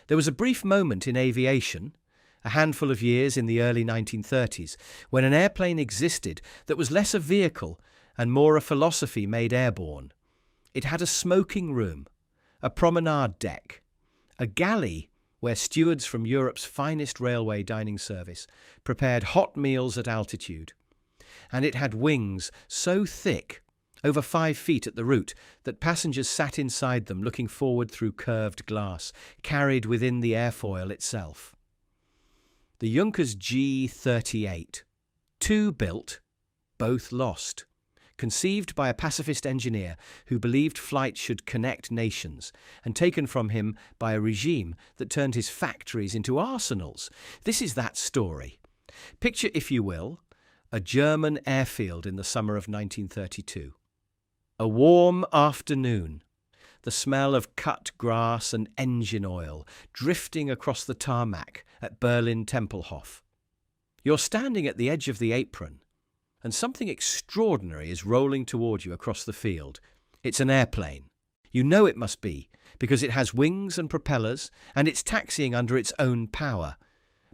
There was a brief moment in aviation, a handful of years in the early 1930s, when an airplane existed that was less a vehicle and more a philosophy made airborne. It had a smoking room, a promenade deck, a galley where stewards from Europe's finest railway dining service prepared hot meals at altitude. And it had wings so thick, over 5 feet at the root, that passengers sat inside them looking forward through curved glass, carried within the airfoil itself. The Junkers G.38. 2 built, both lost. Conceived by a pacifist engineer who believed flight should connect nations, and taken from him by a regime that turned his factories into arsenals. This is that story. Picture, if you will, a German airfield in the summer of 1932. A warm afternoon, the smell of cut grass and engine oil drifting across the tarmac at Berlin Tempelhof. You're standing at the edge of the apron, and something extraordinary is rolling toward you across the field. It's an airplane. You know it must be, because it has wings and propellers, and it's taxiing under its own power.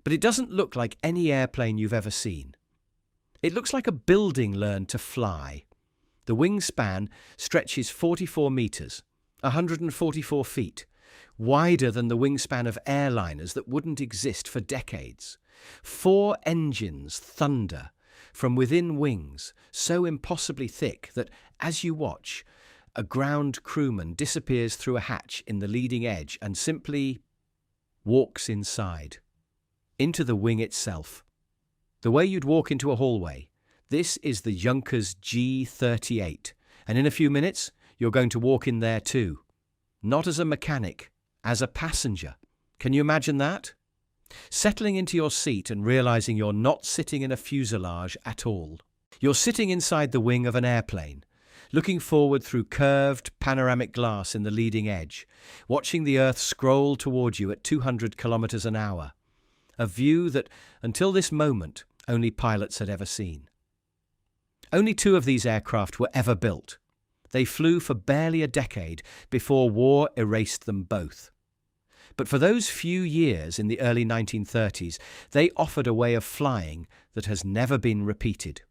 But it doesn't look like any airplane you've ever seen. It looks like a building learned to fly. The wingspan stretches 44 meters, 144 feet, wider than the wingspan of airliners that wouldn't exist for decades. 4 engines thunder from within wings, so impossibly thick that, as you watch, a ground crewman disappears through a hatch in the leading edge and simply walks inside, into the wing itself. The way you'd walk into a hallway. This is the Junkers G.38, and in a few minutes, you're going to walk in there too. Not as a mechanic, as a passenger. Can you imagine that? Settling into your seat and realizing you're not sitting in a fuselage at all. You're sitting inside the wing of an airplane, looking forward through curved panoramic glass in the leading edge, watching the Earth scroll toward you at 200 kilometers an hour. A view that, until this moment, only pilots had ever seen. Only 2 of these aircraft were ever built. They flew for barely a decade before war erased them both. But for those few years in the early 1930s, they offered a way of flying that has never been repeated.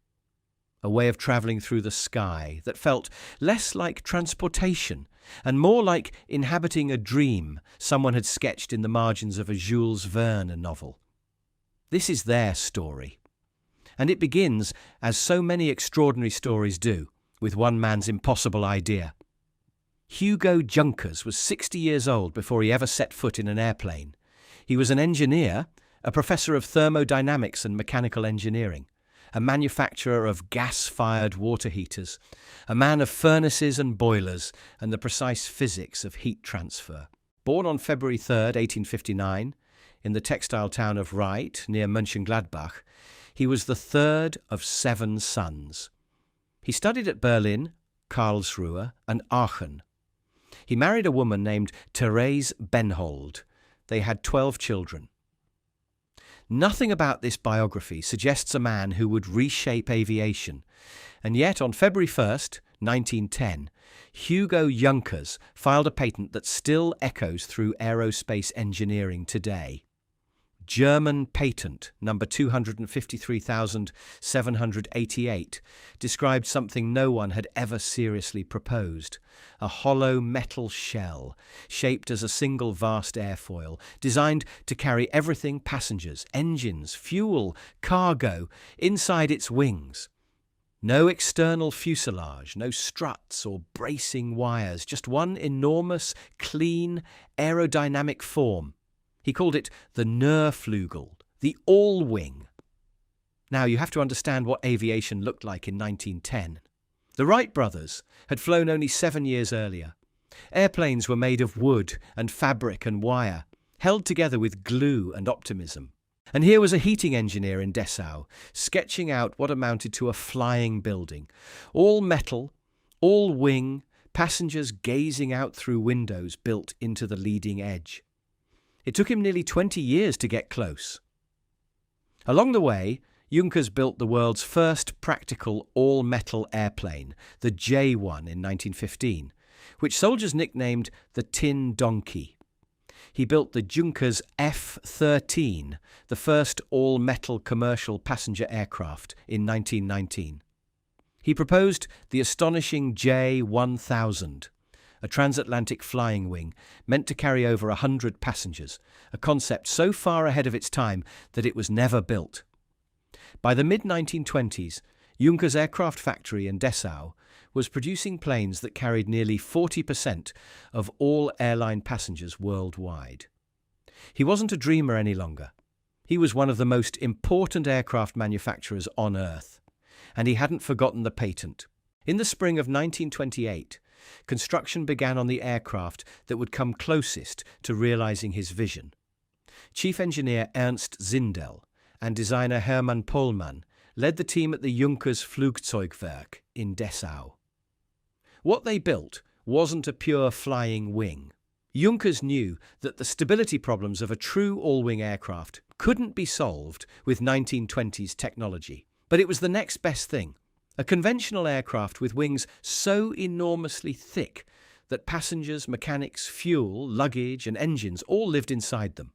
A way of travelling through the sky that felt less like transportation and more like inhabiting a dream someone had sketched in the margins of a Jules Verne novel. This is their story. And it begins, as so many extraordinary stories do, with one man's impossible idea. Hugo Junkers was 60 years old before he ever set foot in an airplane. He was an engineer, a professor of thermodynamics and mechanical engineering, a manufacturer of gas-fired water heaters, a man of furnaces and boilers and the precise physics of heat transfer. Born on February 3rd, 1859, in the textile town of Reit, near Mönchengladbach, he was the 3rd of 7 sons. He studied at Berlin, Karlsruhe, and Aachen. He married a woman named Therese Benhold. They had 12 children. Nothing about this biography suggests a man who would reshape aviation, and yet on February 1st, 1910, Hugo Junkers filed a patent that still echoes through aerospace engineering today. German patent number 253,788 described something no one had ever seriously proposed: a hollow metal shell shaped as a single vast airfoil, designed to carry everything: passengers, engines, fuel, cargo, inside its wings. No external fuselage, no struts or bracing wires, just one enormous, clean, aerodynamic form. He called it the Nurflügel, the all-wing. Now, you have to understand what aviation looked like in 1910. The Wright brothers had flown only 7 years earlier. Airplanes were made of wood and fabric and wire, held together with glue and optimism. And here was a heating engineer in Dessau, sketching out what amounted to a flying building. All metal, all wing, passengers gazing out through windows built into the leading edge. It took him nearly 20 years to get close. Along the way, Junkers built the world's first practical all-metal airplane, the J-1 in 1915, which soldiers nicknamed the Tin Donkey. he built the Junkers F-13, the first all-metal commercial passenger aircraft, in 1919. He proposed the astonishing J-1000, a transatlantic flying wing meant to carry over 100 passengers, a concept so far ahead of its time that it was never built. By the mid-1920s, Junkers Aircraft Factory in Dessau was producing planes that carried nearly 40% of all airline passengers worldwide. He wasn't a dreamer any longer. He was one of the most important aircraft manufacturers on Earth, and he hadn't forgotten the patent. In the spring of 1928, construction began on the aircraft that would come closest to realizing his vision. Chief engineer Ernst Zindel and designer Hermann Pohlmann led the team at the Junkers Flugzeugwerk in Dessau. What they built wasn't a pure flying wing. Junkers knew that the stability problems of a true all-wing aircraft couldn't be solved with 1920s technology. But it was the next best thing. A conventional aircraft with wings so enormously thick that passengers, mechanics, fuel, luggage and engines all lived inside them.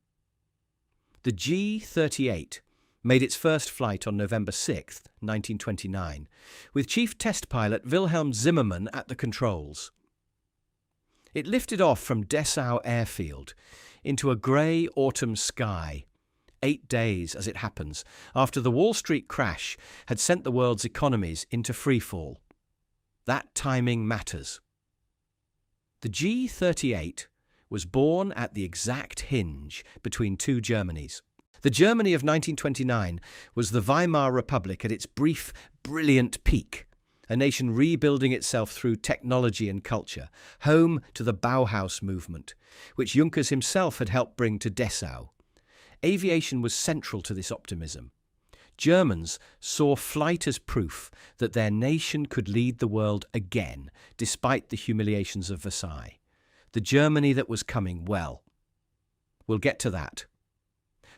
The G.38 made its first flight on November 6, 1929, with chief test pilot Wilhelm Zimmermann at the controls. It lifted off from Dessau airfield into a grey autumn sky, 8 days, as it happens, after the Wall Street crash had sent the world's economies into freefall. That timing matters. The G.38 was born at the exact hinge between two Germanies. The Germany of 1929 was the Weimar Republic at its brief, brilliant peak, a nation rebuilding itself through technology and culture, home to the Bauhaus movement, which Junkers himself had helped bring to Dessau. Aviation was central to this optimism. Germans saw flight as proof that their nation could lead the world again, despite the humiliations of Versailles. The Germany that was coming, well, we'll get to that.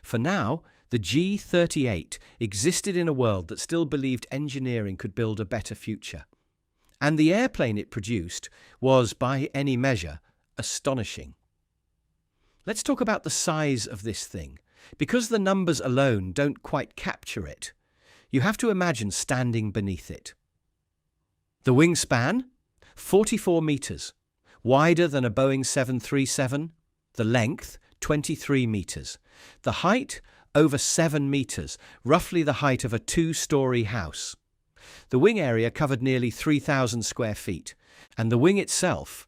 For now, the G.38 existed in a world that still believed engineering could build a better future. And the airplane it produced was, by any measure, astonishing. Let's talk about the size of this thing. Because the numbers alone don't quite capture it, you have to imagine standing beneath it. The wingspan, 44 meters, wider than a Boeing 737. The length, 23 meters. The height, over 7 meters, roughly the height of a 2-story house. The wing area covered nearly 3,000 square feet, and the wing itself,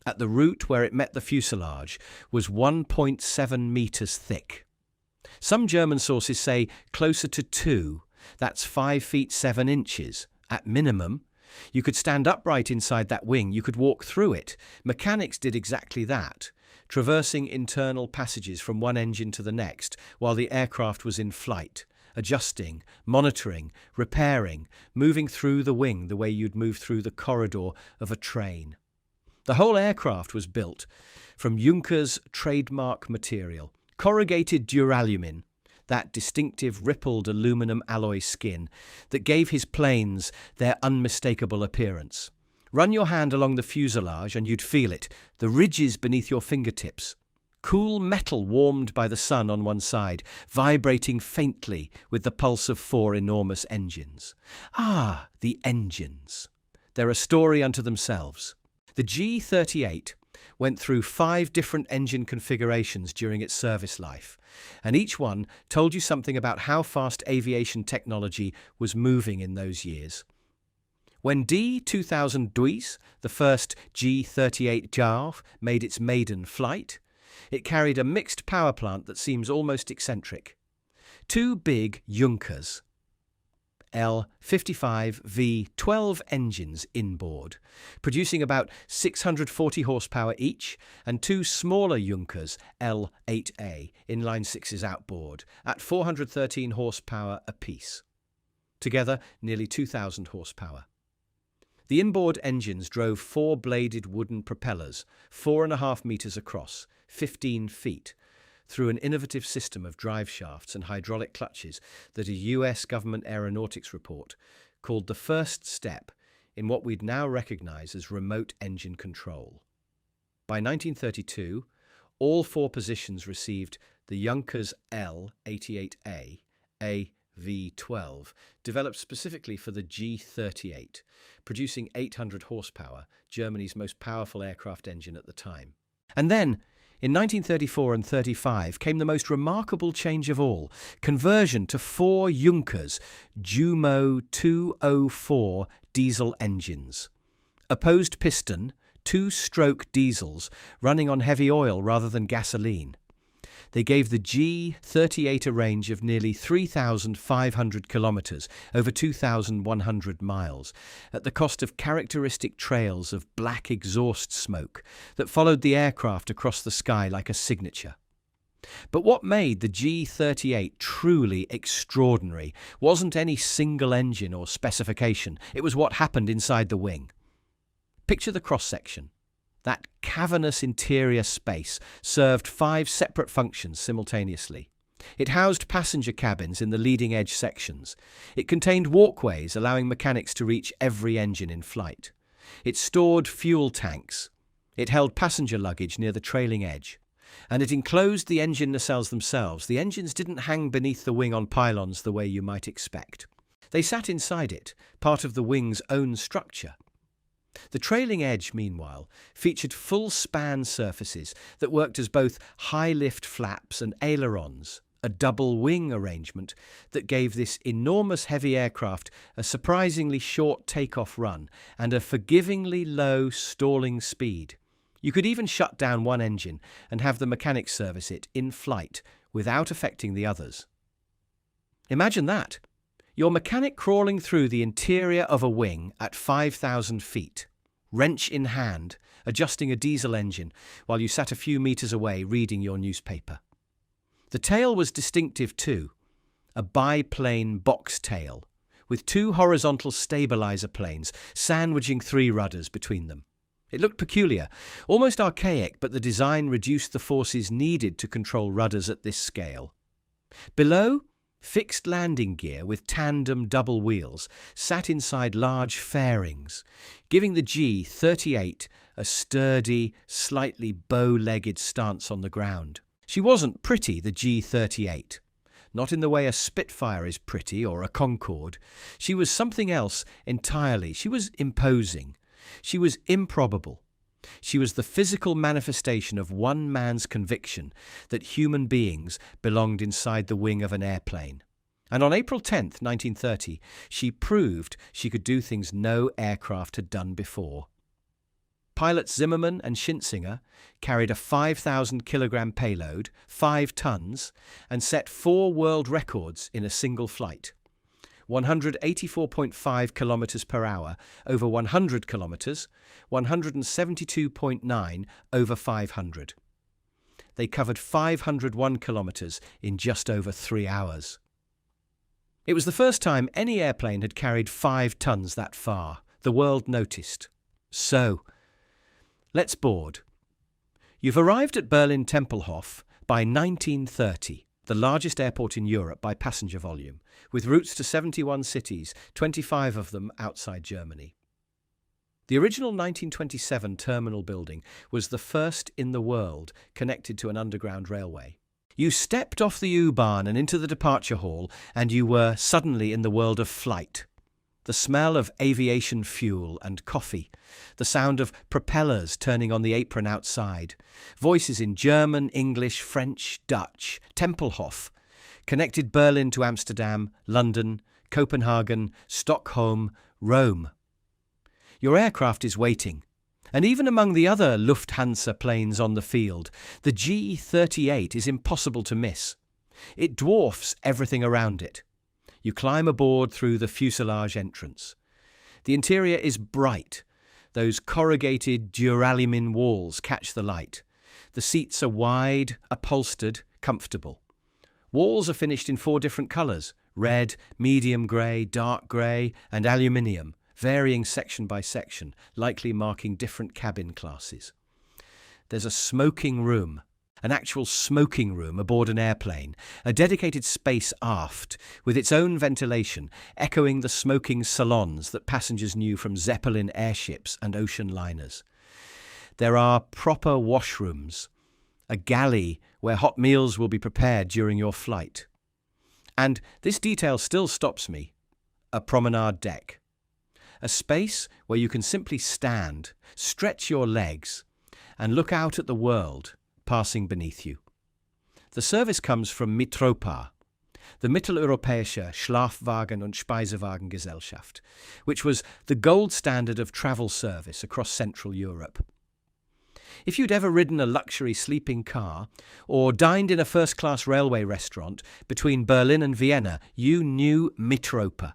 at the root where it met the fuselage, was 1.7 meters thick. Some German sources say closer to 2, that's 5 feet 7 inches, at minimum. You could stand upright inside that wing, you could walk through it. Mechanics did exactly that, traversing internal passages from one engine to the next while the aircraft was in flight, adjusting, monitoring, repairing, moving through the wing the way you'd move through the corridor of a train. The whole aircraft was built from Junkers' trademark material, corrugated duralumin, that distinctive rippled aluminum alloy skin that gave his planes their unmistakable appearance. Run your hand along the fuselage and you'd feel it, the ridges beneath your fingertips. Cool metal warmed by the sun on one side, vibrating faintly with the pulse of 4 enormous engines. Ah, the engines. They're a story unto themselves. The G.38 went through 5 different engine configurations during its service life, and each one told you something about how fast aviation technology was moving in those years. When D-2002, the first G.38 JAV, made its maiden flight, it carried a mixed power plant that seems almost eccentric. 2 big Junkers L55 V12 engines inboard, producing about 640 horsepower each, and 2 smaller Junkers L8A inline sixes outboard at 413 horsepower apiece. Together, nearly 2,000 horsepower. The inboard engines drove 4-bladed wooden propellers, 4.5 meters across, 15 feet, through an innovative system of drive shafts and hydraulic clutches that a US government aeronautics report called the first step in what we'd now recognize as remote engine control. By 1932, All four positions received the Junkers L-88A, a V12, developed specifically for the G.38, producing 800 horsepower, Germany's most powerful aircraft engine at the time. And then, in 1934 and 35, came the most remarkable change of all, conversion to four Junkers Jumo 204 diesel engines. Opposed piston, two-stroke diesels running on heavy oil rather than gasoline. They gave the G.38 a range of nearly 3,500 kilometres, over 2,100 miles, at the cost of characteristic trails of black exhaust smoke that followed the aircraft across the sky like a signature. But what made the G.38 truly extraordinary wasn't any single engine or specification, it was what happened inside the wing. Picture the cross-section. That cavernous interior space served 5 separate functions simultaneously. It housed passenger cabins in the leading edge sections. It contained walkways allowing mechanics to reach every engine in flight. It stored fuel tanks. It held passenger luggage near the trailing edge. And it enclosed the engine nacelles themselves. The engines didn't hang beneath the wing on pylons the way you might expect. They sat inside it, part of the wing's own structure. The trailing edge, meanwhile, featured full-span surfaces that worked as both high-lift flaps and ailerons, a double-wing arrangement that gave this enormous heavy aircraft a surprisingly short takeoff run and a forgivingly low stalling speed. You could even shut down one engine and have the mechanics service it in flight without affecting the others. Imagine that! Your mechanic crawling through the interior of a wing at 5,000 feet, wrench in hand, adjusting a diesel engine while you sat a few meters away reading your newspaper. The tail was distinctive too, a biplane box tail, with 2 horizontal stabilizer planes sandwiching 3 rudders between them. It looked peculiar, almost archaic, but the design reduced the forces needed to control rudders at this scale. Below, fixed landing gear with tandem double wheels sat inside large fairings, giving the G.38 a sturdy, slightly bow-legged stance on the ground. She wasn't pretty, the G.38. Not in the way a Spitfire is pretty or a Concorde. She was something else entirely. She was imposing. She was improbable. She was the physical manifestation of one man's conviction that human beings belonged inside the wing of an airplane. And on April 10th, 1930, she proved she could do things no aircraft had done before. Pilots Zimmermann and Schinzinger carried a 5,000-kilogram payload, 5 tons, and set 4 world records in a single flight. 184.5 kilometers per hour over 100 kilometers, 172.9 over 500. They covered 501 kilometers in just over 3 hours. It was the first time any airplane had carried 5 tons that far. The world noticed. So, let's board. You've arrived at Berlin Tempelhof by 1930. The largest airport in Europe by passenger volume, with routes to 71 cities, 25 of them outside Germany. The original 1927 terminal building was the first in the world connected to an underground railway. You stepped off the U-Bahn and into the departure hall, and you were suddenly in the world of flight. The smell of aviation fuel and coffee, the sound of propellers turning on the apron outside, voices in German, English, French, Dutch. Tempelhof connected Berlin to Amsterdam, London, Copenhagen, Stockholm, Rome. Your aircraft is waiting, and even among the other Lufthansa planes on the field, the G.38 is impossible to miss. It dwarfs everything around it. You climb aboard through the fuselage entrance. The interior is bright. Those corrugated duralumin walls catch the light. The seats are wide, upholstered, comfortable. Walls are finished in 4 different colours: red, medium grey, dark grey, and aluminium, varying section by section, likely marking different cabin classes. There's a smoking room. An actual smoking room aboard an airplane, a dedicated space aft, with its own ventilation, echoing the smoking salons that passengers knew from Zeppelin airships and ocean liners. There are proper washrooms, a galley where hot meals will be prepared during your flight. And this detail still stops me, a promenade deck. A space where you can simply stand, stretch your legs, and look out at the world passing beneath you. The service comes from Mitropa, the Mitteleuropäische Schlafwagen- und Speisewagengesellschaft, which was the gold standard of travel service across Central Europe. If you'd ever ridden a luxury sleeping car or dined in a first-class railway restaurant between Berlin and Vienna, you knew Mitropa.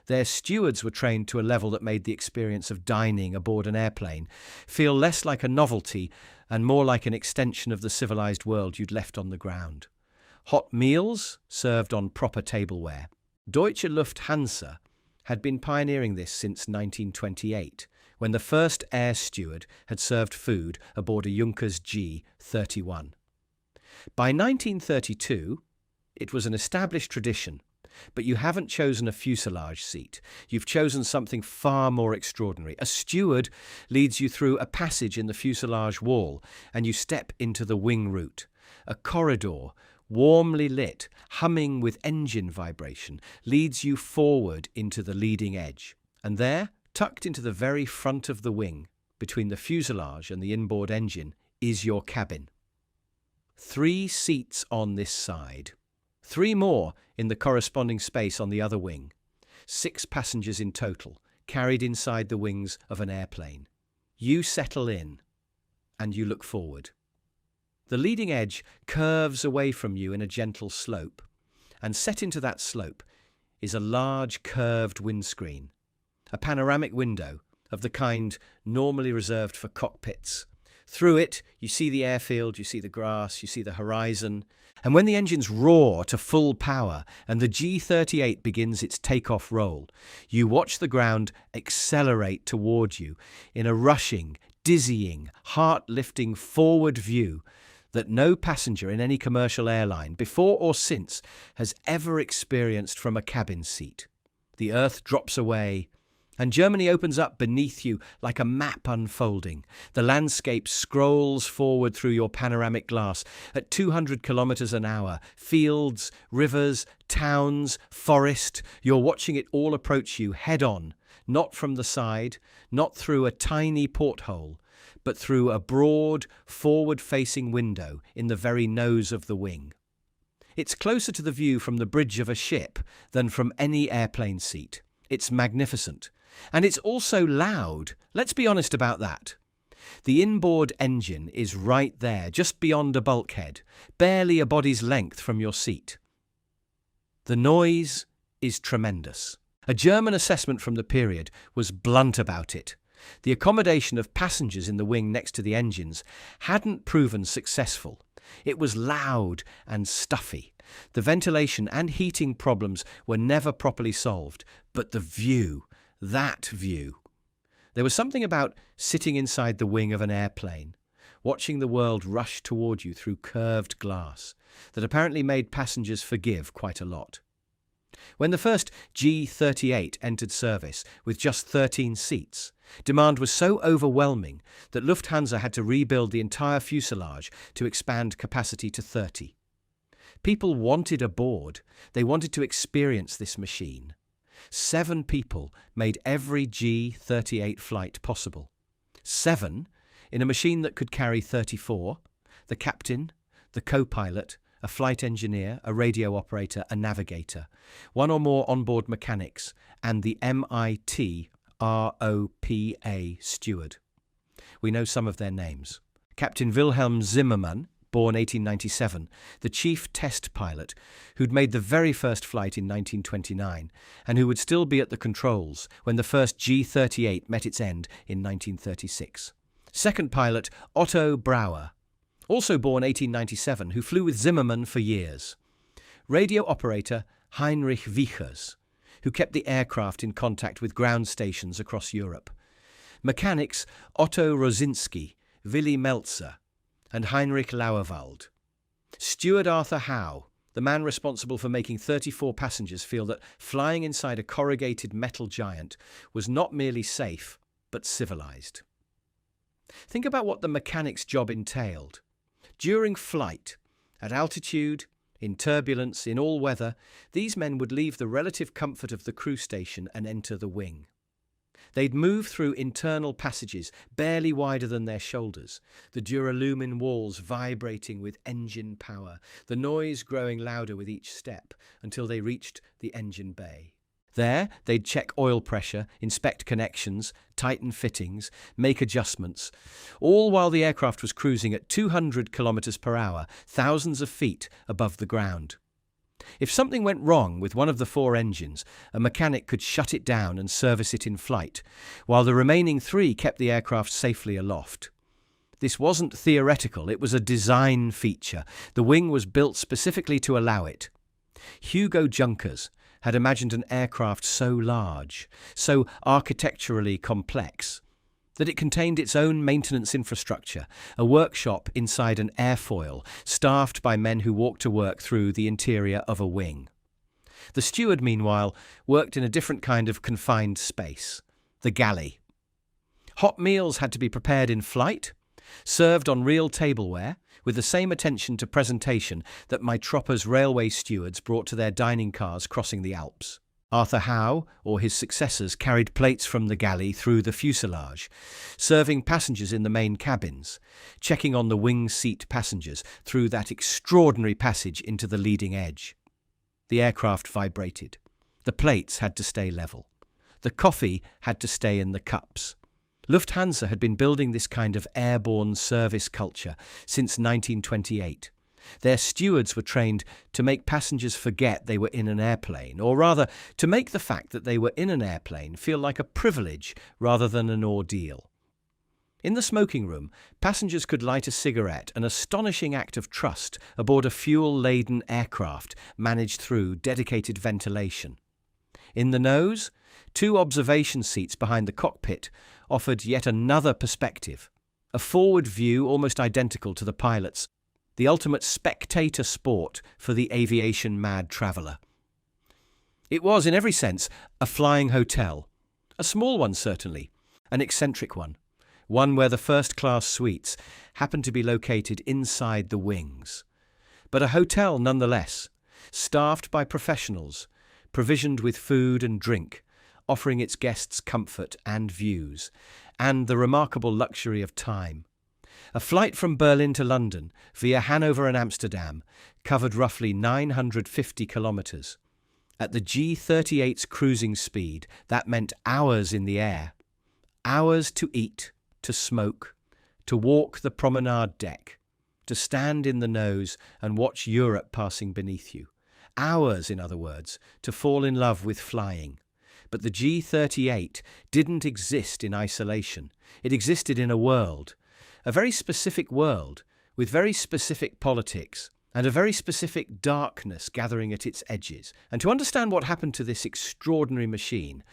Their stewards were trained to a level that made the experience of dining aboard an airplane feel less like a novelty and more like an extension of the civilized world you'd left on the ground. Hot meals served on proper tableware. Deutsche Lufthansa had been pioneering this since 1928, when the first air steward had served food aboard a Junkers G.38. By 1932, it was an established tradition. But you haven't chosen a fuselage seat. You've chosen something far more extraordinary. A steward leads you through a passage in the fuselage wall, and you step into the wing route. A corridor, warmly lit, humming with engine vibration, leads you forward into the leading edge. And there, tucked into the very front of the wing, between the fuselage and the inboard engine, is your cabin. 3 seats on this side. 3 more in the corresponding space on the other wing. 6 passengers in total, carried inside the wings of an airplane. You settle in, and you look forward. The leading edge curves away from you in a gentle slope, and set into that slope is a large curved windscreen, a panoramic window of the kind normally reserved for cockpits. Through it, you see the airfield, you see the grass, you see the horizon. And when the engines roar to full power and the G.38 begins its takeoff roll, you watch the ground accelerate toward you in a rushing, dizzying, heart-lifting forward view that no passenger in any commercial airline, before or since, has ever experienced from a cabin seat. The earth drops away, and Germany opens up beneath you like a map unfolding. The landscape scrolls forward through your panoramic glass at 200 kilometers an hour. Fields, rivers, towns, forest. You're watching it all approach you head on, not from the side, not through a tiny porthole, but through a broad, forward-facing window in the very nose of the wing. It's closer to the view from the bridge of a ship than from any airplane seat. It's magnificent. And it's also loud. Let's be honest about that. The inboard engine is right there, just beyond a bulkhead, barely a body's length from your seat. The noise is tremendous. A German assessment from the period was blunt about it. The accommodation of passengers in the wing next to the engines hadn't proven successful. It was loud and stuffy. The ventilation and heating problems were never properly solved, but the view, that view. There was something about sitting inside the wing of an airplane, watching the world rush toward you through curved glass, that apparently made passengers forgive quite a lot. When the first G.38 entered service with just 13 seats, demand was so overwhelming that Lufthansa had to rebuild the entire fuselage to expand capacity to 30. People wanted aboard. They wanted to experience this machine. 7 people made every G.38 flight possible. 7 in a machine that could carry 34, the captain, the co-pilot, a flight engineer, a radio operator, a navigator, 1 or more onboard mechanics, and the MIT ROPA steward. We know some of their names. Captain Wilhelm Zimmermann, born 1897, the chief test pilot, who'd made the very first flight in 1929, and who would still be at the controls when the first G.38 met its end in 1936. Second pilot Otto Brauer, also born 1897, who flew with Zimmermann for years. Radio operator Heinrich Wiechers, who kept the aircraft in contact with ground stations across Europe. Mechanics Otto Rosinski, Willy Melzer, and Heinrich Lauerwald. Steward Arthur Howe, the man responsible for making 34 passengers feel that flying inside a corrugated metal giant was not merely safe, but civilized. Think about what the mechanic's job entailed. During flight, at altitude, in turbulence, in all weather, these men would leave the relative comfort of the crew station and enter the wing. They'd move through internal passages barely wider than their shoulders, the duralumin walls vibrating with engine power, the noise growing louder with each step until they reached the engine bay. There, they'd check oil pressure, inspect connections, tighten fittings, make adjustments, all while the aircraft was cruising at 200 kilometers per hour, thousands of feet above the ground. If something went wrong with one of the 4 engines, a mechanic could shut it down and service it in flight, while the remaining 3 kept the aircraft safely aloft. This wasn't theoretical, it was a design feature. The wing was built specifically to allow it. Hugo Junkers had imagined an aircraft so large, so architecturally complex, that it contained its own maintenance infrastructure, a workshop inside an airfoil, staffed by men who walked to work through the interior of a wing. The steward, meanwhile, worked in a different kind of confined space, the galley. Hot meals had to be prepared in flight, served on real tableware, with the same attention to presentation that my Tropper's railway stewards brought to their dining cars crossing the Alps. Arthur Howe, or his successors, carried plates from the galley through the fuselage, serving passengers in the main cabins, checking on the wing seat passengers through that extraordinary passage into the leading edge. The aircraft vibrated. The plates had to stay level. The coffee had to stay in the cups. Lufthansa had been building this kind of airborne service culture since 1928. Their stewards were trained to make passengers forget they were in an airplane, or rather, to make the fact that they were in an airplane feel like a privilege rather than an ordeal. In the smoking room, passengers could light a cigarette, an astonishing act of trust aboard a fuel-laden aircraft managed through dedicated ventilation. In the nose, 2 observation seats behind the cockpit offered yet another perspective, a forward view almost identical to the pilot's, the ultimate spectator sport for the aviation-mad traveller. It was, in every sense, a flying hotel, a small one certainly, an eccentric one where the first-class suites happened to be located inside the wings, but a hotel nonetheless, staffed by professionals, provisioned with food and drink, offering its guests comfort and views, and the remarkable luxury of time. A flight from Berlin to London via Hanover and Amsterdam covered roughly 950 kilometres. At the G.38's cruising speed, that meant hours in the air. Hours to eat, to smoke, to walk the promenade deck, to stand in the nose and watch Europe passing beneath you. Hours, in other words, to fall in love with flying. But the G.38 didn't exist in isolation. It existed in a world, a very specific world, with very specific politics, and a very specific darkness gathering at its edges. And to understand what happened to this extraordinary machine,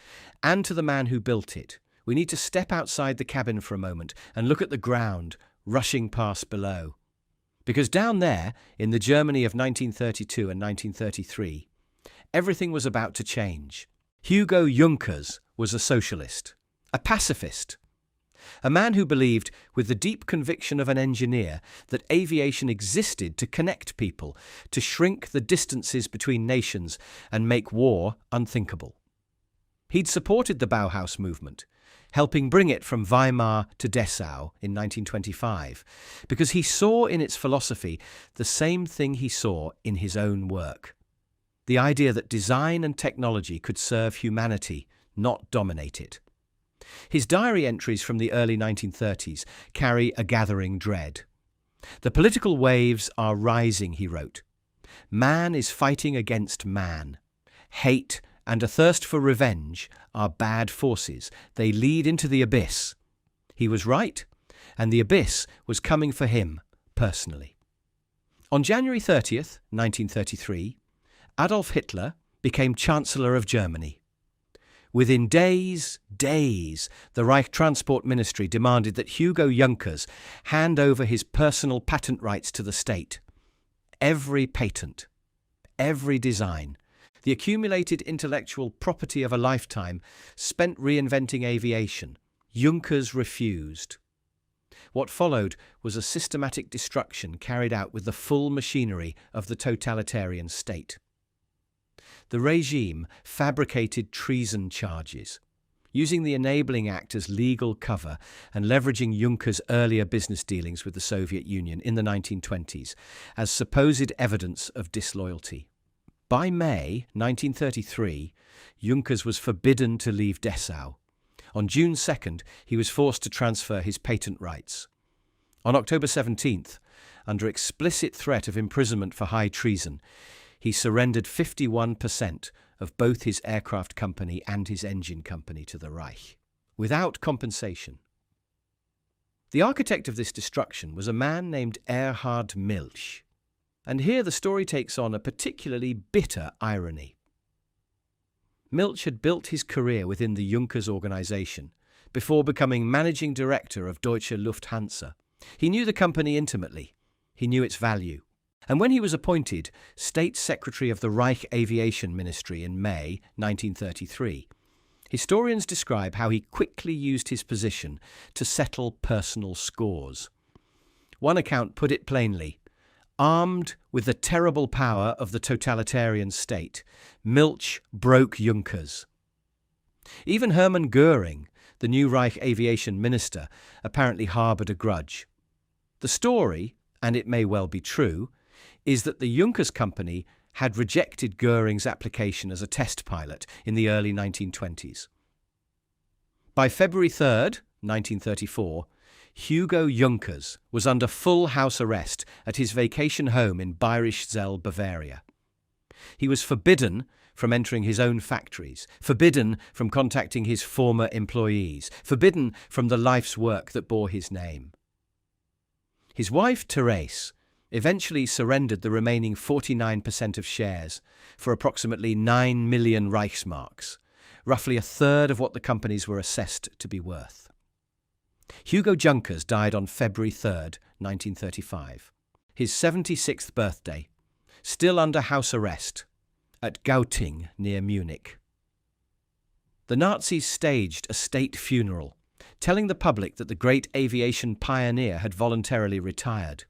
and to the man who built it, we need to step outside the cabin for a moment and look at the ground rushing past below. Because down there, in the Germany of 1932 and 1933, everything was about to change. Hugo Junkers was a socialist, a pacifist, a man who believed, with the deep conviction of an engineer, that aviation existed to connect people, to shrink the distances between nations and make war unthinkable. He'd supported the Bauhaus movement, helping bring it from Weimar to Dessau in 1925, because he saw in its philosophy the same thing he saw in his own work. The idea that design and technology could serve humanity, not dominate it. His diary entries from the early 1930s carry a gathering dread. The political waves are rising, he wrote. Man is fighting against man. Hate and a thirst for revenge are bad forces. They lead into the abyss. He was right, and the abyss was coming for him personally. On January 30th, 1933, Adolf Hitler became Chancellor of Germany. Within days, the Reich Transport Ministry demanded that Hugo Junkers hand over his personal patent rights to the state. Every patent, every design, the accumulated intellectual property of a lifetime spent reinventing aviation, Junkers refused. What followed was a systematic destruction carried out with the full machinery of the totalitarian state. The regime fabricated treason charges, using the Enabling Act as legal cover and leveraging Junkers' earlier business dealings with the Soviet Union in the 1920s as supposed evidence of disloyalty. By May 1933, Junkers was forbidden to leave Dessau. On June 2nd, he was forced to transfer his patent rights. On October 17th, under explicit threat of imprisonment for high treason, he surrendered 51% of both his aircraft company and his engine company to the Reich, without compensation. The architect of this destruction was a man named Erhard Milch, and here the story takes on a particularly bitter irony. Milch had built his career within the Junkers organization before becoming managing director of Deutsche Lufthansa. He knew the company intimately. He knew its value. And when he was appointed State Secretary of the Reich Aviation Ministry in May 1933, historians describe how he quickly used his position to settle personal scores. One account put it plainly: armed with the terrible power of the totalitarian state, Milch broke Junkers. Even Hermann Göring, the new Reich aviation minister, apparently harboured a grudge. The story, and it may well be true, is that the Junkers company had rejected Göring's application as a test pilot in the early 1920s. By February 3rd, 1934, Hugo Junkers was under full house arrest at his vacation home in Bayerischzell, Bavaria. He was forbidden from entering his own factories, forbidden from contacting his former employees, forbidden from the life's work that bore his name. His wife, Therese, eventually surrendered the remaining 49% of shares for approximately 9 million Reichsmarks, roughly a third of what the companies were assessed to be worth. Hugo Junkers died on February 3rd, 1935, his 76th birthday, still under house arrest, at Gauting near Munich. The Nazis staged a state funeral, telling the public that the great aviation pioneer had voluntarily retired.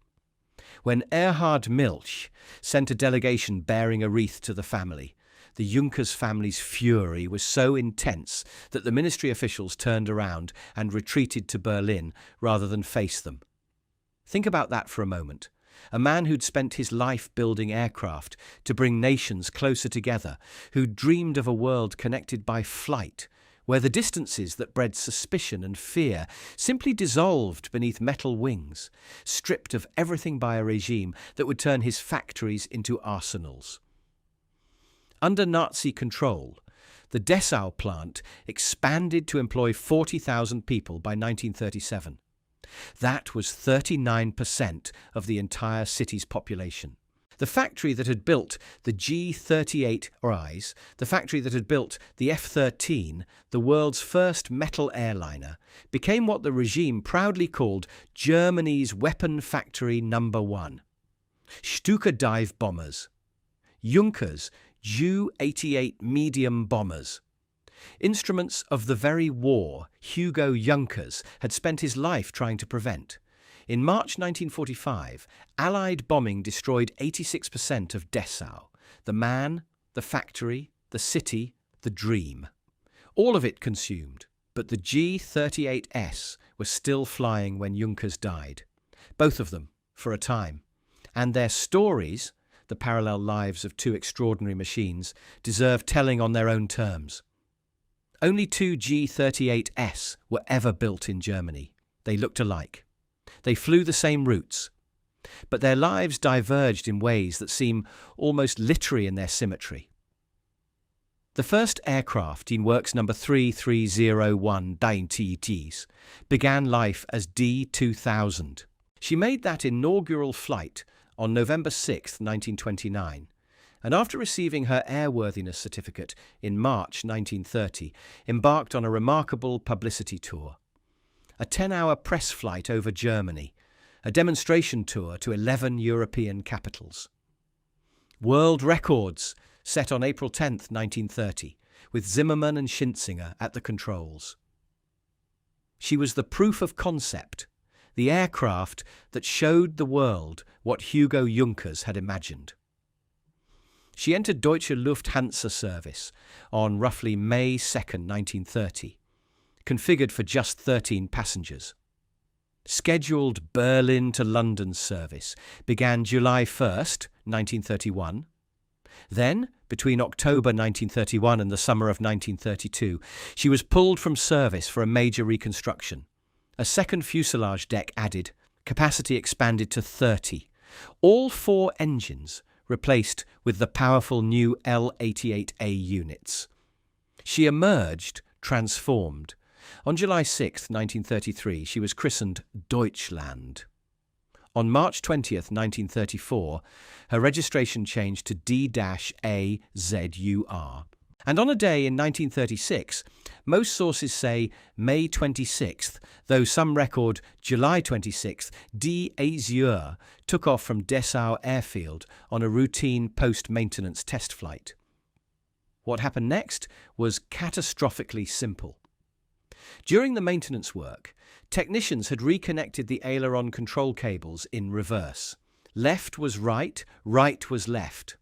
When Erhard Milch sent a delegation bearing a wreath to the family, the Junkers family's fury was so intense that the ministry officials turned around and retreated to Berlin rather than face them. Think about that for a moment. A man who'd spent his life building aircraft to bring nations closer together, who dreamed of a world connected by flight, where the distances that bred suspicion and fear simply dissolved beneath metal wings, stripped of everything by a regime that would turn his factories into arsenals. Under Nazi control, the Dessau plant expanded to employ 40,000 people by 1937. That was 39% of the entire city's population. The factory that had built the G.38 Rise, the factory that had built the F-13, the world's first metal airliner, became what the regime proudly called Germany's weapon factory number one. Stuka dive bombers. Junkers Ju-88 medium bombers. Instruments of the very war Hugo Junkers had spent his life trying to prevent. In March 1945, Allied bombing destroyed 86% of Dessau, the man, the factory, the city, the dream. All of it consumed, but the G-38S was still flying when Junkers died. Both of them, for a time. And their stories, the parallel lives of two extraordinary machines, deserve telling on their own terms. Only two G-38S were ever built in Germany. They looked alike. They flew the same routes, but their lives diverged in ways that seem almost literary in their symmetry. The first aircraft in works number 3301 DTTs began life as D-2000. She made that inaugural flight on November 6, 1929, and after receiving her airworthiness certificate in March 1930, embarked on a remarkable publicity tour. A 10-hour press flight over Germany, a demonstration tour to 11 European capitals. World records set on April 10, 1930, with Zimmermann and Schinzinger at the controls. She was the proof of concept, the aircraft that showed the world what Hugo Junkers had imagined. She entered Deutsche Lufthansa service on roughly May 2nd, 1930, configured for just 13 passengers. Scheduled Berlin to London service began July 1st, 1931. Then, between October 1931 and the summer of 1932, she was pulled from service for a major reconstruction. A second fuselage deck added, capacity expanded to 30. All 4 engines replaced with the powerful new L-88A units. She emerged transformed. On July 6, 1933, she was christened Deutschland. On March 20th, 1934, her registration changed to D-AZUR. And on a day in 1936, most sources say May 26th, though some record July 26th, D-AZUR took off from Dessau airfield on a routine post-maintenance test flight. What happened next was catastrophically simple. During the maintenance work, technicians had reconnected the aileron control cables in reverse. Left was right, right was left.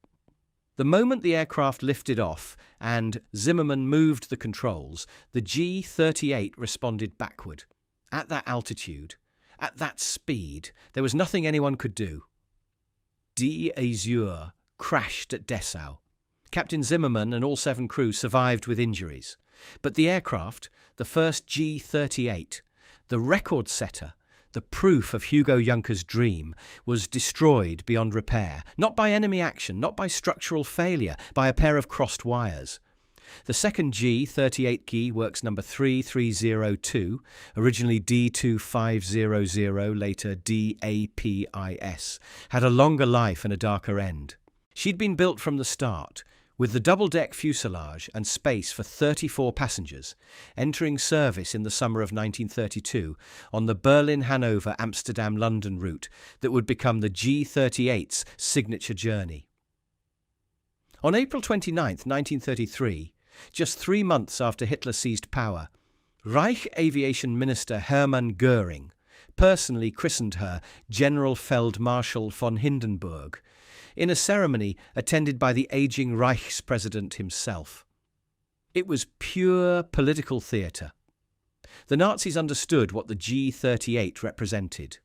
The moment the aircraft lifted off and Zimmermann moved the controls, the G.38 responded backward. At that altitude, at that speed, there was nothing anyone could do. D-AZUR crashed at Dessau. Captain Zimmermann and all 7 crew survived with injuries. But the aircraft, the first G.38, the record setter, the proof of Hugo Junkers' dream, was destroyed beyond repair, not by enemy action, not by structural failure, by a pair of crossed wires. The second G.38G, works number 3302, originally D2500, later DAPIS, had a longer life and a darker end. She'd been built from the start, with the double-deck fuselage and space for 34 passengers, entering service in the summer of 1932 on the Berlin-Hanover-Amsterdam-London route that would become the G.38's signature journey. On April 29, 1933, just 3 months after Hitler seized power, Reich Aviation Minister Hermann Göring personally christened her General Feldmarschall von Hindenburg, in a ceremony attended by the aging Reichspresident himself. It was pure political theatre. The Nazis understood what the G.38 represented: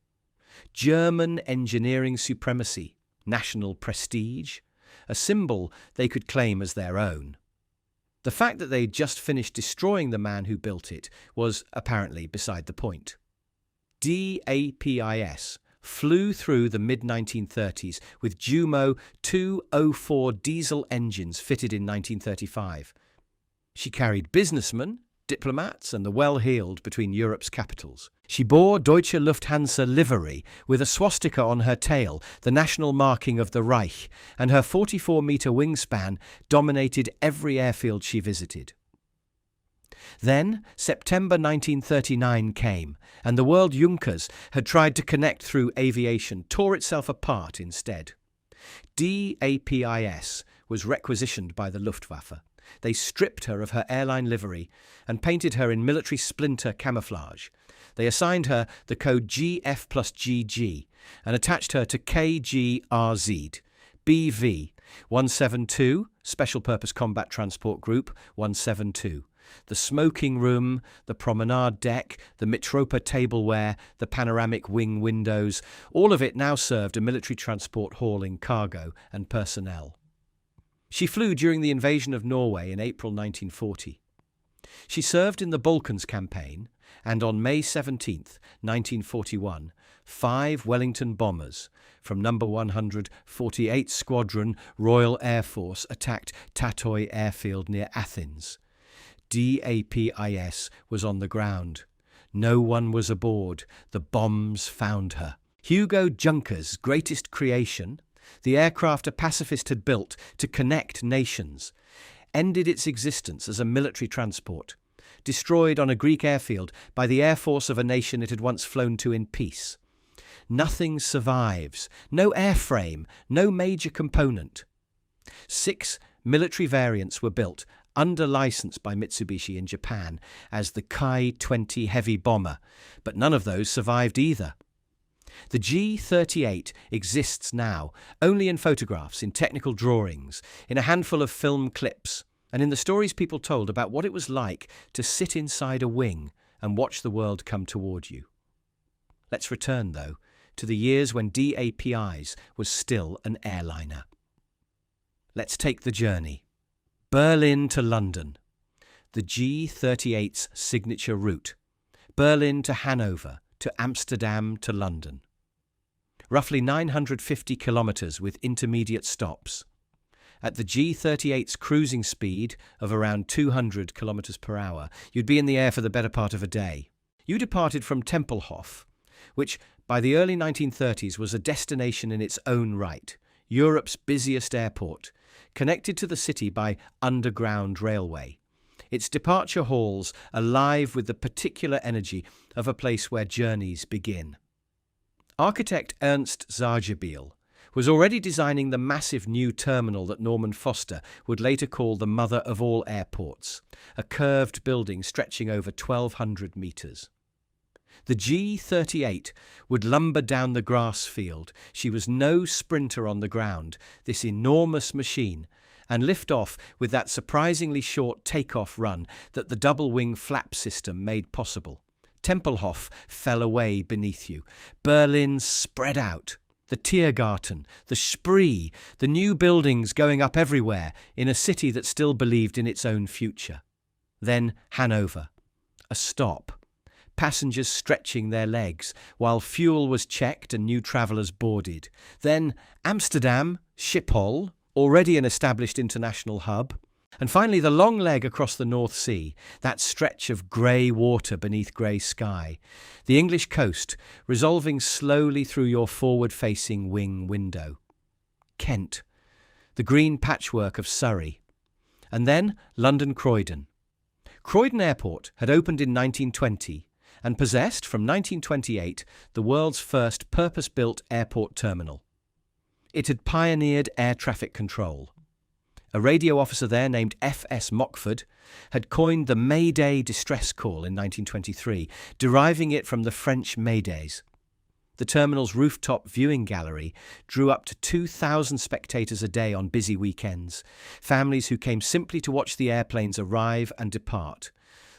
German engineering supremacy, national prestige, a symbol they could claim as their own. The fact that they'd just finished destroying the man who built it was apparently beside the point. DAPIS flew through the mid-1930s with Jumo 204 diesel engines fitted in 1935. She carried businessmen, diplomats and the well-heeled between Europe's capitals. She bore Deutsche Lufthansa livery with a swastika on her tail, the national marking of the Reich, and her 44-metre wingspan dominated every airfield she visited. Then, September 1939 came, and the world Junkers had tried to connect through aviation tore itself apart instead. DAPIS was requisitioned by the Luftwaffe. They stripped her of her airline livery and painted her in military splinter camouflage. They assigned her the code GF plus GG and attached her to KGRZ, BV 172, Special Purpose Combat Transport Group 172. The smoking room, the promenade deck, the Mitropa tableware, the panoramic wing windows, all of it now served a military transport hauling cargo and personnel. She flew during the invasion of Norway in April 1940. She served in the Balkans campaign, and on May 17, 1941, 5 Wellington bombers from No. 148 Squadron Royal Air Force attacked Tatoy airfield near Athens. DAPIS was on the ground. No one was aboard. The bombs found her. Hugo Junkers' greatest creation, the aircraft a pacifist had built to connect nations, ended its existence as a military transport, destroyed on a Greek airfield by the air force of a nation it had once flown to in peace. Nothing survives. No airframe, no major component. 6 military variants were built under license by Mitsubishi in Japan as the Kai-20 heavy bomber, but none of those survived either. The G.38 exists now only in photographs, in technical drawings, in a handful of film clips, and in the stories people told about what it was like to sit inside a wing and watch the world come toward you. Let's return, though, to the years when DAPIs was still an airliner. Let's take the journey. Berlin to London. The G.38's signature route. Berlin to Hanover, to Amsterdam to London. Roughly 950 kilometres with intermediate stops. At the G.38's cruising speed of around 200 kilometres per hour, you'd be in the air for the better part of a day. You departed from Tempelhof, which by the early 1930s was a destination in its own right, Europe's busiest airport, connected to the city by underground railway. Its departure halls alive with the particular energy of a place where journeys begin. Architect Ernst Zagerbiel was already designing the massive new terminal that Norman Foster would later call the mother of all airports, a curved building stretching over 1,200 metres. The G.38 would lumber down the grass field. She was no sprinter on the ground, this enormous machine, and lift off with that surprisingly short take-off run that the double-wing flap system made possible. Tempelhof fell away beneath you. Berlin spread out. The Tiergarten, the Spree, the new buildings going up everywhere in a city that still believed in its own future. Then Hanover. A stop. Passengers stretching their legs while fuel was checked and new travellers boarded. Then Amsterdam, Schiphol, already an established international hub. And finally the long leg across the North Sea, that stretch of grey water beneath grey sky. The English coast, resolving slowly through your forward-facing wing window. Kent, the green patchwork of Surrey. And then London Croydon. Croydon Airport had opened in 1920 and possessed, from 1928, the world's first purpose-built airport terminal. It had pioneered air traffic control. A radio officer there named F.S. Mockford had coined the Mayday distress call in 1923, deriving it from the French Maydays. The terminal's rooftop viewing gallery drew up to 2,000 spectators a day on busy weekends, families who came simply to watch the airplanes arrive and depart,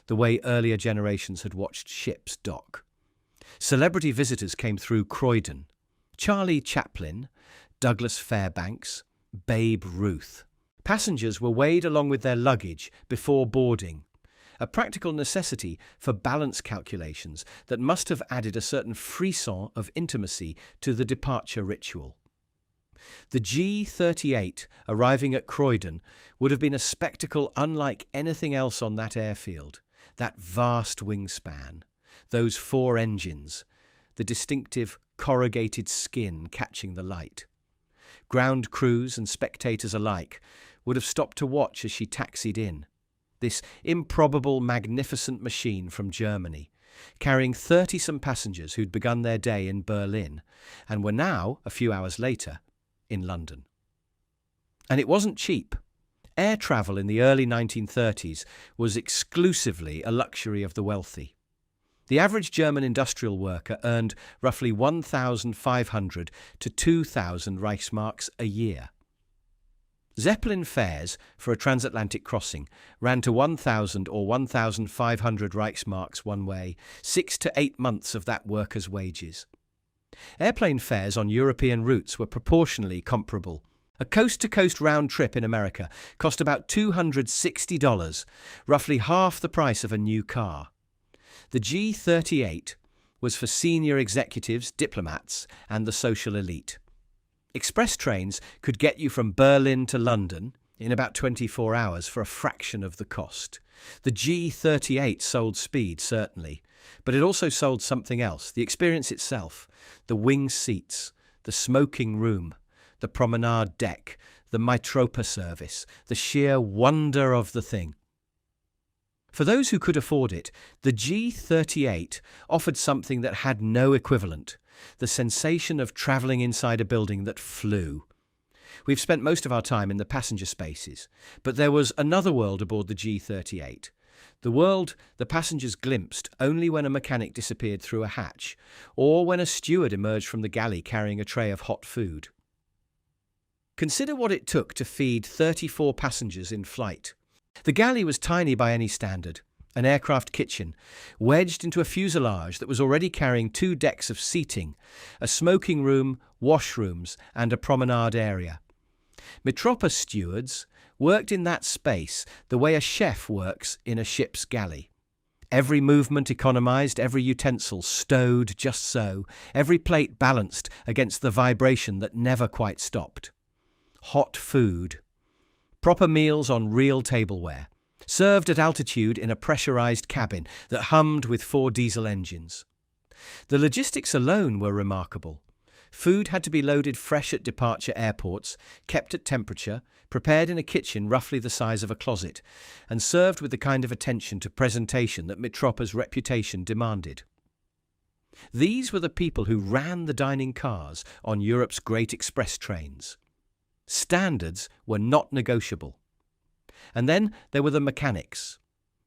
the way earlier generations had watched ships dock. Celebrity visitors came through Croydon. Charlie Chaplin, Douglas Fairbanks, Babe Ruth. Passengers were weighed along with their luggage before boarding, a practical necessity for balance calculations that must have added a certain frisson of intimacy to the departure ritual. The G.38 arriving at Croydon would have been a spectacle unlike anything else on that airfield, that vast wingspan, those four engines, the distinctive corrugated skin catching the light. Ground crews and spectators alike would have stopped to watch as she taxied in, this improbable, magnificent machine from Germany, carrying 30-some passengers who'd begun their day in Berlin and were now, a few hours later, in London. And it wasn't cheap. Air travel in the early 1930s was exclusively a luxury of the wealthy. The average German industrial worker earned roughly 1,500 to 2,000 Reichsmarks a year. Zeppelin fares for a transatlantic crossing ran to 1,000 or 1,500 Reichsmarks one way, 6 to 8 months of that worker's wages. Airplane fares on European routes were proportionally comparable. A coast-to-coast round trip in America cost about $260, roughly half the price of a new car. The G.38 was for senior executives, diplomats, and the social elite. Express trains could get you from Berlin to London in about 24 hours for a fraction of the cost. The G.38 sold speed, certainly, but it also sold something else, the experience itself, the wing seats, the smoking room, the promenade deck, the Mitropa service, the sheer wonder of the thing. For those who could afford it, the G.38 offered something that had no equivalent, the sensation of travelling inside a building that flew. We've spent most of our time in the passenger spaces, but there was another world aboard the G.38. The world the passengers glimpsed only when a mechanic disappeared through a hatch, or when a steward emerged from the galley carrying a tray of hot food. Consider what it took to feed 34 passengers in flight. The galley was tiny by any standard, an aircraft kitchen, wedged into a fuselage that was already carrying 2 decks of seating, a smoking room, washrooms, and a promenade area. Metropa stewards worked in that space the way a chef works in a ship's galley. Every movement economized, every utensil stowed just so, every plate balanced against the vibration that never quite stopped. Hot food. Proper meals on real tableware, served at altitude in a pressurized cabin that hummed with 4 diesel engines. The logistics alone were remarkable. Food had to be loaded fresh at departure airports, kept at temperature, prepared in a kitchen roughly the size of a closet, and served with the kind of attention to presentation that Metropa's reputation demanded. These were the people who ran the dining cars on Europe's great express trains. Standards were not negotiable. And then there were the mechanics,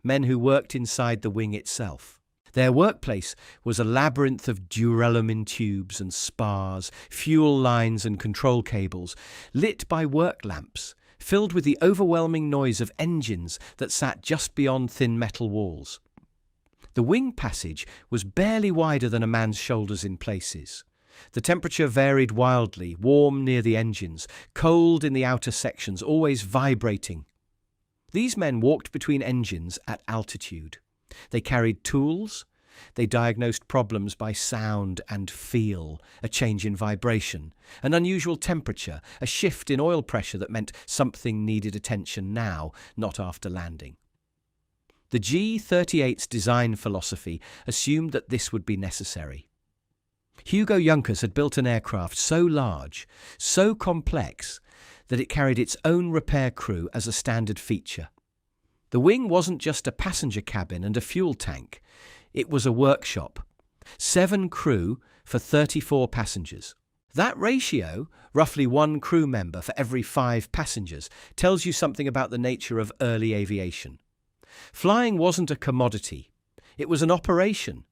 men who worked inside the wing itself. Their workplace was a labyrinth of duralumin tubes and spars, fuel lines and control cables, lit by work lamps, filled with the overwhelming noise of engines that sat just beyond thin metal walls. The wing passage was barely wider than a man's shoulders in places. The temperature varied wildly, warm near the engines, cold in the outer sections, always vibrating. These men walked between engines at altitude. They carried tools. They diagnosed problems by sound and feel, a change in vibration, an unusual temperature, a shift in oil pressure that meant something needed attention now, not after landing. The G.38's design philosophy assumed that this would be necessary. Hugo Junkers had built an aircraft so large, so complex, that it carried its own repair crew as a standard feature. The wing wasn't just a passenger cabin and a fuel tank. It was a workshop. 7 crew for 34 passengers. That ratio, roughly 1 crew member for every 5 passengers, tells you something about the nature of early aviation. Flying wasn't a commodity. It was an operation.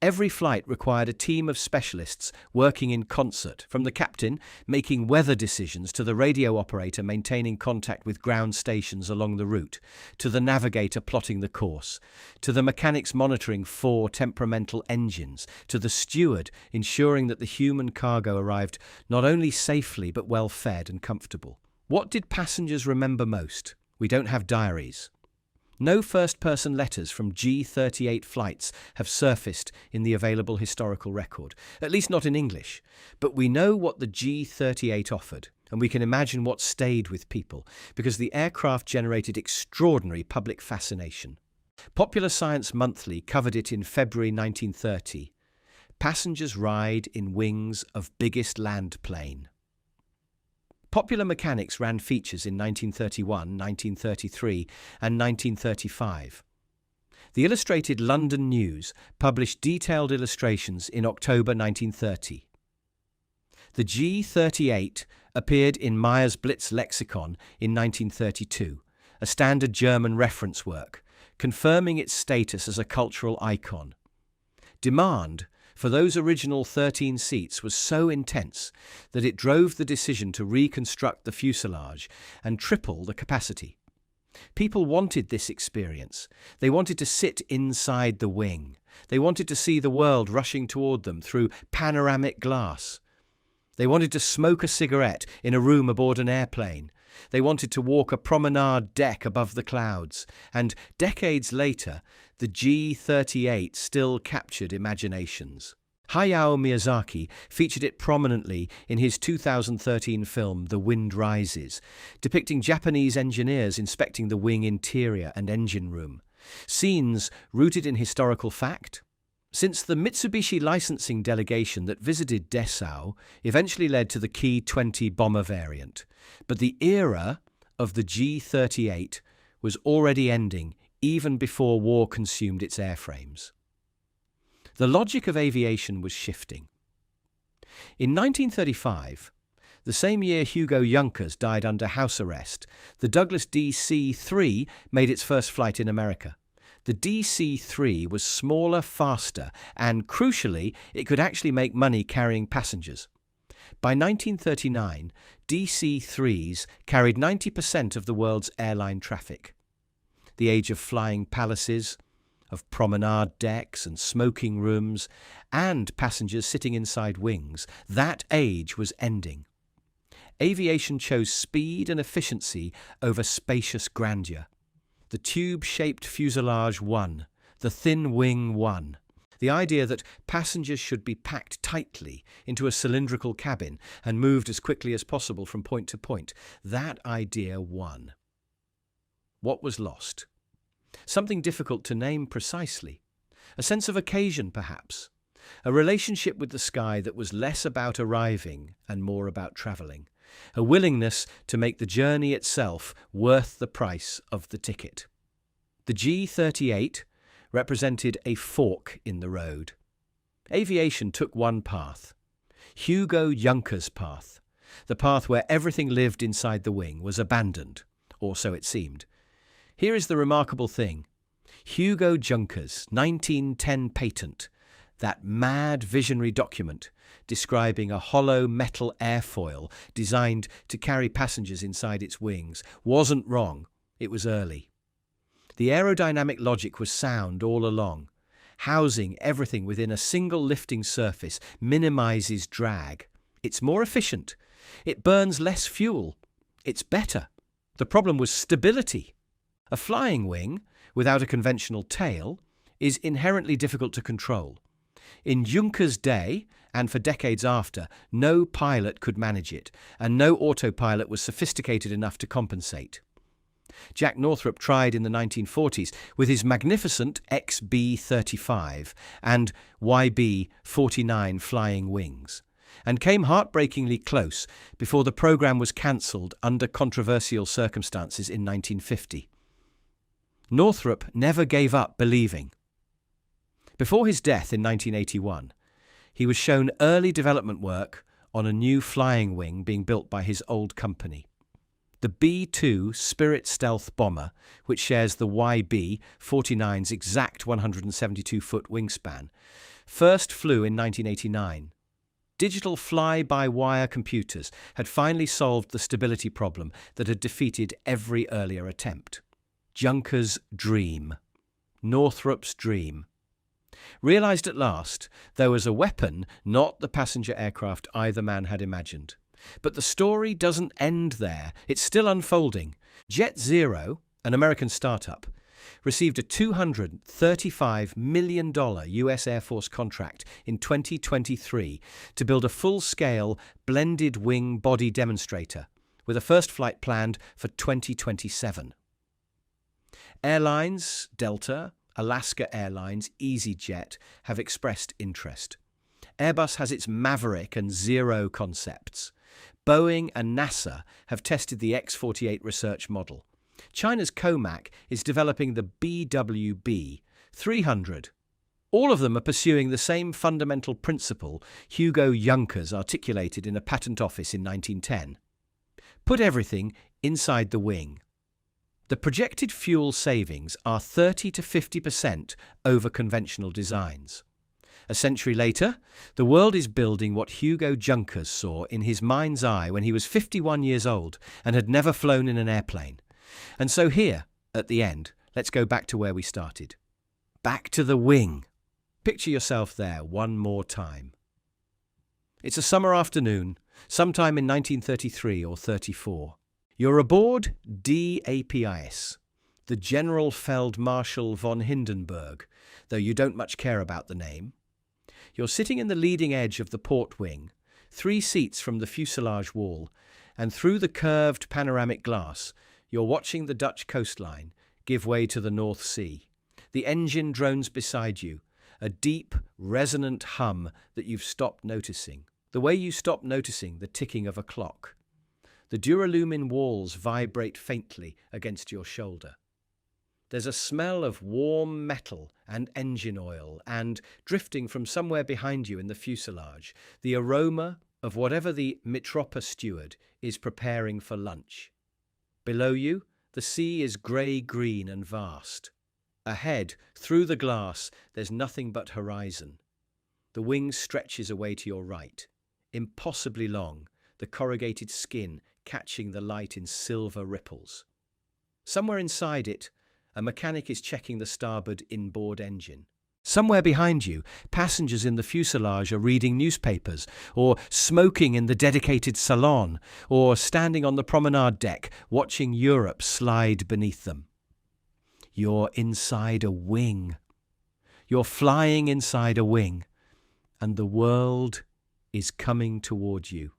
Every flight required a team of specialists working in concert, from the captain making weather decisions to the radio operator maintaining contact with ground stations along the route, to the navigator plotting the course, to the mechanics monitoring 4 temperamental engines, to the steward ensuring that the human cargo arrived not only safely but well fed and comfortable. What did passengers remember most? We don't have diaries. No first-person letters from G.38 flights have surfaced in the available historical record, at least not in English. But we know what the G.38 offered, and we can imagine what stayed with people, because the aircraft generated extraordinary public fascination. Popular Science Monthly covered it in February 1930. Passengers ride in wings of biggest land plane. Popular Mechanics ran features in 1931, 1933 and 1935. The Illustrated London News published detailed illustrations in October 1930. The G.38 appeared in Meyer's Blitz lexicon in 1932, a standard German reference work, confirming its status as a cultural icon. Demand for those original 13 seats was so intense that it drove the decision to reconstruct the fuselage and triple the capacity. People wanted this experience. They wanted to sit inside the wing. They wanted to see the world rushing toward them through panoramic glass. They wanted to smoke a cigarette in a room aboard an airplane. They wanted to walk a promenade deck above the clouds. And decades later, the G.38 still captured imaginations. Hayao Miyazaki featured it prominently in his 2013 film The Wind Rises, depicting Japanese engineers inspecting the wing interior and engine room. Scenes rooted in historical fact. Since the Mitsubishi licensing delegation that visited Dessau eventually led to the Ki-20 bomber variant, but the era of the G.38 was already ending even before war consumed its airframes. The logic of aviation was shifting. In 1935, the The same year Hugo Junkers died under house arrest, the Douglas DC-3 made its first flight in America. The DC-3 was smaller, faster, and crucially, it could actually make money carrying passengers. By 1939, DC-3s carried 90% of the world's airline traffic. The age of flying palaces, of promenade decks and smoking rooms, and passengers sitting inside wings, that age was ending. Aviation chose speed and efficiency over spacious grandeur. The tube-shaped fuselage won, the thin wing won. The idea that passengers should be packed tightly into a cylindrical cabin and moved as quickly as possible from point to point, that idea won. What was lost? Something difficult to name precisely. A sense of occasion, perhaps. A relationship with the sky that was less about arriving and more about travelling. A willingness to make the journey itself worth the price of the ticket. The G.38 represented a fork in the road. Aviation took one path. Hugo Junkers' path. The path where everything lived inside the wing was abandoned, or so it seemed. Here is the remarkable thing. Hugo Junkers' 1910 patent, that mad visionary document describing a hollow metal airfoil designed to carry passengers inside its wings, wasn't wrong. It was early. The aerodynamic logic was sound all along. Housing everything within a single lifting surface minimizes drag. It's more efficient. It burns less fuel. It's better. The problem was stability. A flying wing, without a conventional tail, is inherently difficult to control. In Junkers' day, and for decades after, no pilot could manage it, and no autopilot was sophisticated enough to compensate. Jack Northrop tried in the 1940s with his magnificent XB-35 and YB-49 flying wings, and came heartbreakingly close before the program was cancelled under controversial circumstances in 1950. Northrop never gave up believing. Before his death in 1981, he was shown early development work on a new flying wing being built by his old company. The B-2 Spirit stealth bomber, which shares the YB-49's exact 172-foot wingspan, first flew in 1989. Digital fly-by-wire computers had finally solved the stability problem that had defeated every earlier attempt. Junkers' dream. Northrop's dream. Realised at last, there was a weapon, not the passenger aircraft either man had imagined. But the story doesn't end there. It's still unfolding. Jet Zero, an American startup, received a $235 million US Air Force contract in 2023 to build a full-scale blended wing body demonstrator, with a first flight planned for 2027. Airlines, Delta, Alaska Airlines, EasyJet have expressed interest. Airbus has its Maverick and Zero concepts. Boeing and NASA have tested the X-48 research model. China's COMAC is developing the BWB-300. All of them are pursuing the same fundamental principle Hugo Junkers articulated in a patent office in 1910. Put everything inside the wing. The projected fuel savings are 30 to 50% over conventional designs. A century later, the world is building what Hugo Junkers saw in his mind's eye when he was 51 years old and had never flown in an airplane. And so here, at the end, let's go back to where we started. Back to the wing. Picture yourself there one more time. It's a summer afternoon, sometime in 1933 or 34. You're aboard DAPIS, the General Feldmarschall von Hindenburg, though you don't much care about the name. You're sitting in the leading edge of the port wing, 3 seats from the fuselage wall, and through the curved panoramic glass, you're watching the Dutch coastline give way to the North Sea. The engine drones beside you, a deep, resonant hum that you've stopped noticing, the way you stop noticing the ticking of a clock. The duralumin walls vibrate faintly against your shoulder. There's a smell of warm metal and engine oil, and, drifting from somewhere behind you in the fuselage, the aroma of whatever the Mitropa steward is preparing for lunch. Below you, the sea is grey-green and vast. Ahead, through the glass, there's nothing but horizon. The wing stretches away to your right, impossibly long, the corrugated skin catching the light in silver ripples. Somewhere inside it, a mechanic is checking the starboard inboard engine. Somewhere behind you, passengers in the fuselage are reading newspapers, or smoking in the dedicated salon, or standing on the promenade deck, watching Europe slide beneath them. You're inside a wing. You're flying inside a wing, and the world is coming toward you.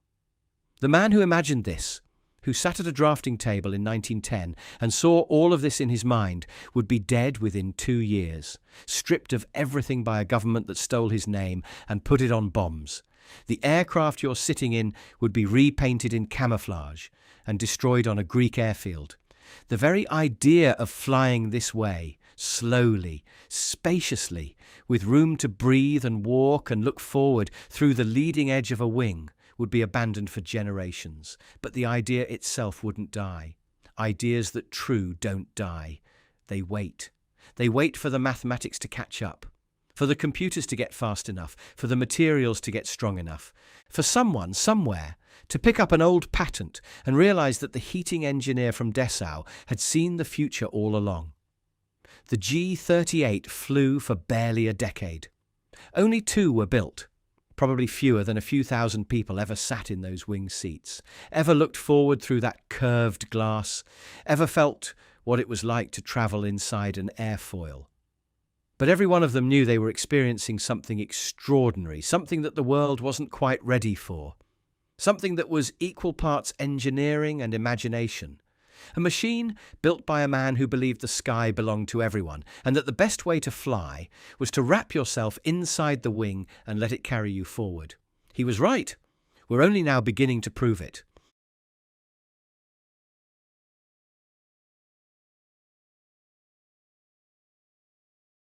The man who imagined this, who sat at a drafting table in 1910 and saw all of this in his mind, would be dead within 2 years, stripped of everything by a government that stole his name and put it on bombs. The aircraft you're sitting in would be repainted in camouflage and destroyed on a Greek airfield. The very idea of flying this way, slowly, spaciously, with room to breathe and walk and look forward through the leading edge of a wing, would be abandoned for generations, but the idea itself wouldn't die. Ideas that true don't die. They wait. They wait for the mathematics to catch up, for the computers to get fast enough, for the materials to get strong enough, for someone, somewhere, to pick up an old patent and realize that the heating engineer from Dessau had seen the future all along. The G.38 flew for barely a decade. Only 2 were built. Probably fewer than a few thousand people ever sat in those wing seats, ever looked forward through that curved glass, ever felt what it was like to travel inside an airfoil. But every one of them knew they were experiencing something extraordinary, something that the world wasn't quite ready for, something that was equal parts engineering and imagination. A machine built by a man who believed the sky belonged to everyone, and that the best way to fly was to wrap yourself inside the wing and let it carry you forward. He was right. We're only now beginning to prove it.